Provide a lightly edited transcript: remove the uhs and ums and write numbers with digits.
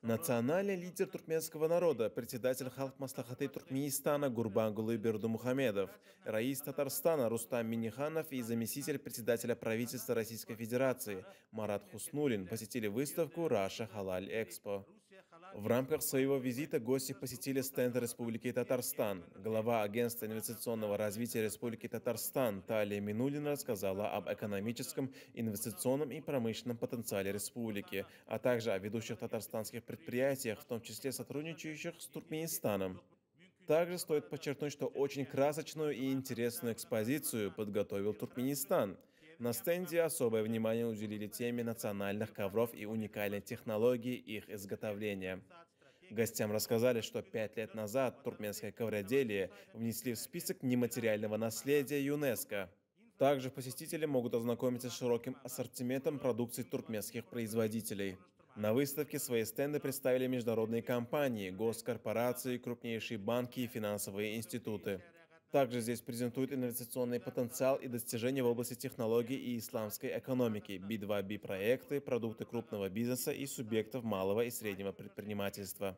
Национальный лидер туркменского народа, председатель Халк Маслахаты Туркменистана Гурбангулы Бердумухамедов, раис Татарстана Рустам Минниханов и заместитель председателя правительства Российской Федерации Марат Хуснулин посетили выставку «Раша Халаль Экспо». В рамках своего визита гости посетили стенд Республики Татарстан. Глава Агентства инвестиционного развития Республики Татарстан Талия Минулина рассказала об экономическом, инвестиционном и промышленном потенциале республики, а также о ведущих татарстанских предприятиях, в том числе сотрудничающих с Туркменистаном. Также стоит подчеркнуть, что очень красочную и интересную экспозицию подготовил Туркменистан. На стенде особое внимание уделили теме национальных ковров и уникальной технологии их изготовления. Гостям рассказали, что 5 лет назад туркменское ковроделие внесли в список нематериального наследия ЮНЕСКО. Также посетители могут ознакомиться с широким ассортиментом продукции туркменских производителей. На выставке свои стенды представили международные компании, госкорпорации, крупнейшие банки и финансовые институты. Также здесь презентуют инвестиционный потенциал и достижения в области технологий и исламской экономики, B2B проекты, продукты крупного бизнеса и субъектов малого и среднего предпринимательства.